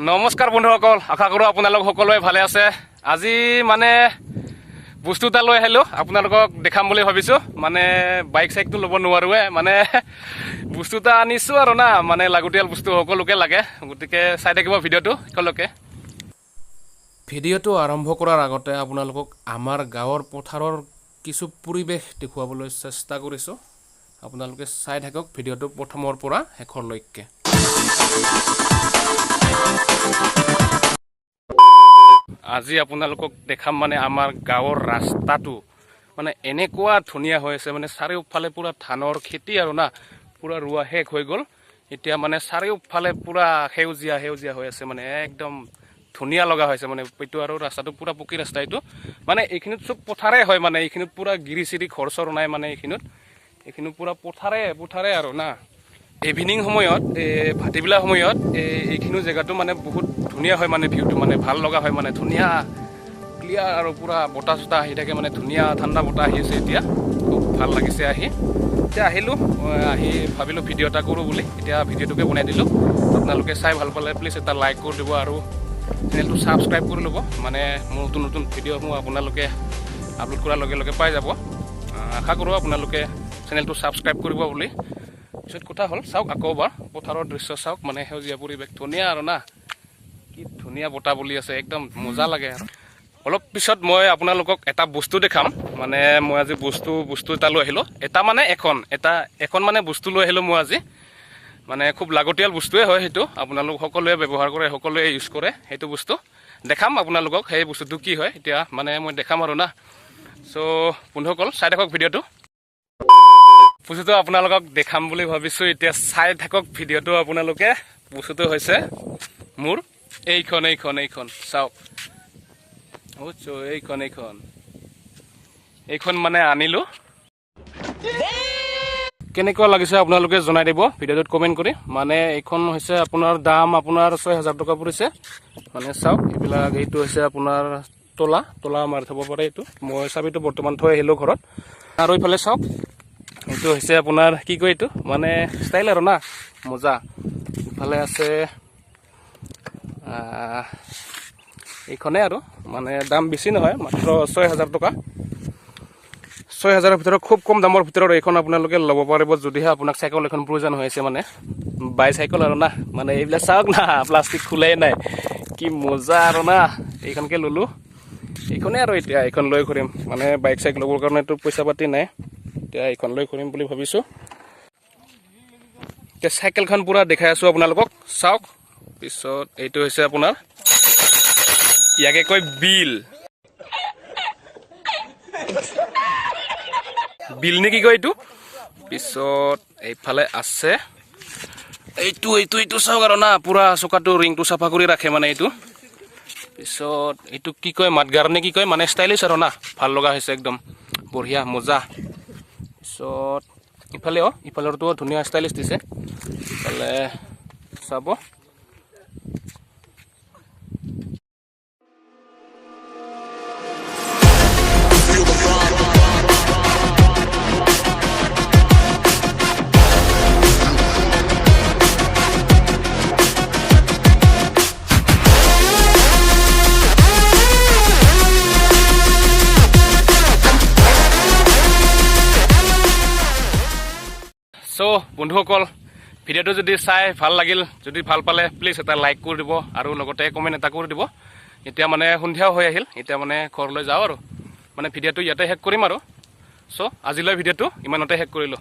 নমস্কাৰ বন্ধুসকল, আশা কৰোঁ আপোনালোক সকলোৱে ভালে আছে। আজি মানে বস্তু এটা লৈ আহিলোঁ, আপোনালোকক দেখাম বুলি ভাবিছোঁ। মানে বাইক চাইকটো ল'ব নোৱাৰোঁৱে, মানে বস্তু এটা আনিছোঁ আৰু না, মানে লাগতিয়াল বস্তু সকলোকে লাগে, গতিকে চাই থাকিব ভিডিঅ'টো সকলোকে। ভিডিঅ'টো আৰম্ভ কৰাৰ আগতে আপোনালোকক আমাৰ গাঁৱৰ পথাৰৰ কিছু পৰিৱেশ দেখুৱাবলৈ চেষ্টা কৰিছোঁ। আপোনালোকে চাই থাকক ভিডিঅ'টো প্ৰথমৰ পৰা শেষৰলৈকে। আজি আপোনালোকক দেখাম মানে আমাৰ গাঁৱৰ ৰাস্তাটো মানে এনেকুৱা ধুনীয়া হৈ আছে, মানে চাৰিওফালে পুৰা ধানৰ খেতি আৰু না, পুৰা ৰোৱা শেষ হৈ গ'ল। এতিয়া মানে চাৰিওফালে পুৰা সেউজীয়া সেউজীয়া হৈ আছে, মানে একদম ধুনীয়া লগা হৈছে। মানে এইটো আৰু ৰাস্তাটো পুৰা পকী ৰাস্তা, এইটো মানে এইখিনিত চব পথাৰে হয়, মানে এইখিনিত পুৰা গিৰি চিৰি ঘৰ চৰ নাই, মানে এইখিনিত পুৰা পথাৰে আৰু না। ইভিনিং সময়ত ভাটিবেলা সময়ত এইখিনি জেগাটো মানে বহুত ধুনীয়া হয়, মানে ভিউটো মানে ভাল লগা হয়, মানে ধুনীয়া ক্লিয়াৰ আৰু পুৰা বতাহ চতাহ আহি থাকে, মানে ধুনীয়া ঠাণ্ডা বতাহ আহি আছে। এতিয়া খুব ভাল লাগিছে আহি। এতিয়া আহিলোঁ, আহি ভাবিলোঁ ভিডিঅ' এটা কৰোঁ বুলি, এতিয়া ভিডিঅ'টোকে বনাই দিলোঁ। আপোনালোকে চাই ভাল পালে প্লিজ এটা লাইক কৰি দিব আৰু চেনেলটো ছাবস্ক্ৰাইব কৰি ল'ব। মানে মোৰ নতুন নতুন ভিডিঅ'সমূহ আপোনালোকে আপলোড কৰাৰ লগে লগে পাই যাব। আশা কৰোঁ আপোনালোকে চেনেলটো ছাবস্ক্ৰাইব কৰিব বুলি। পিছত কথা হ'ল, চাওক আকৌ এবাৰ পথাৰৰ দৃশ্য চাওক, মানে সেউজীয়া পৰিৱেশ ধুনীয়া আৰু না, কি ধুনীয়া বতাহ বলি আছে, একদম মজা লাগে। আৰু অলপ পিছত মই আপোনালোকক এটা বস্তু দেখাম। মানে মই আজি বস্তু এটা লৈ আহিলোঁ, এটা মানে বস্তু লৈ আহিলোঁ মই আজি। মানে খুব লাগতিয়াল বস্তুৱে হয় সেইটো, আপোনালোক সকলোৱে ব্যৱহাৰ কৰে, সকলোৱে ইউজ কৰে। সেইটো বস্তু দেখাম আপোনালোকক, সেই বস্তুটো কি হয় এতিয়া মানে মই দেখাম আৰু না। চ' বন্ধুসকল চাই থাকক ভিডিঅ'টো। বস্তুটো আপোনালোকক দেখাম বুলি ভাবিছোঁ, এতিয়া চাই থাকক ভিডিঅ'টো আপোনালোকে। বস্তুটো হৈছে মোৰ এইখন চাওক, এইখন মানে আনিলোঁ। কেনেকুৱা লাগিছে আপোনালোকে জনাই দিব ভিডিঅ'টোত কমেণ্ট কৰি। মানে এইখন হৈছে আপোনাৰ দাম আপোনাৰ 6,000 টকা পৰিছে। মানে চাওক এইবিলাক, এইটো হৈছে আপোনাৰ তলা মাৰি থ'ব পাৰে। এইটো মই চাবিটো বৰ্তমান থৈ আহিলোঁ ঘৰত। আৰু এইফালে চাওক, এইটো হৈছে আপোনাৰ কি কয়, এইটো মানে ষ্টাইল আৰু না, মজা। ইফালে আছে এইখনে আৰু মানে দাম বেছি নহয়, মাত্ৰ 6,000 টকা। 6,000ৰ ভিতৰত খুব কম দামৰ ভিতৰত এইখন আপোনালোকে ল'ব পাৰিব, যদিহে আপোনাক চাইকেল এখন প্ৰয়োজন হৈ আছে, মানে বাইচাইকেল আৰু না। মানে এইবিলাক চাওক না, প্লাষ্টিক খোলাই নাই, কি মজা আৰু না। এইখনকে ল'লোঁ, এইখনে আৰু এতিয়া এইখন লৈ ঘূৰিম। মানে বাইক চাইক ল'বৰ কাৰণেতো পইচা পাতি নাই, এতিয়া এইখন লৈ ঘূৰিম বুলি ভাবিছোঁ। এতিয়া চাইকেলখন পুৰা দেখাই আছোঁ আপোনালোকক, চাওক। পিছত এইটো হৈছে আপোনাৰ, ইয়াকে কয় বিল নে কি কয় এইটো। পিছত এইফালে আছে এইটো চাওক আৰু না, পুৰা চকাটো ৰিংটো চাফা কৰি ৰাখে মানে এইটো। পিছত এইটো কি কয়, মাতগাৰ নে কি কয়, মানে ষ্টাইলিছ আৰু না, ভাল লগা হৈছে, একদম বঢ়িয়া মজা। পিছত ইফালৰটো ধুনীয়া ষ্টাইলিছ দিছে। ইফালে চাব, চ' বন্ধুসকল ভিডিঅ'টো যদি চাই ভাল লাগিল, যদি ভাল পালে প্লিজ এটা লাইক কৰি দিব আৰু লগতে কমেণ্ট এটা কৰি দিব। এতিয়া মানে সন্ধিয়াও হৈ আহিল, এতিয়া মানে ঘৰলৈ যাওঁ আৰু মানে ভিডিঅ'টো ইয়াতে শেষ কৰিম আৰু। চ' আজিলৈ ভিডিঅ'টো ইমানতে শেষ কৰিলোঁ।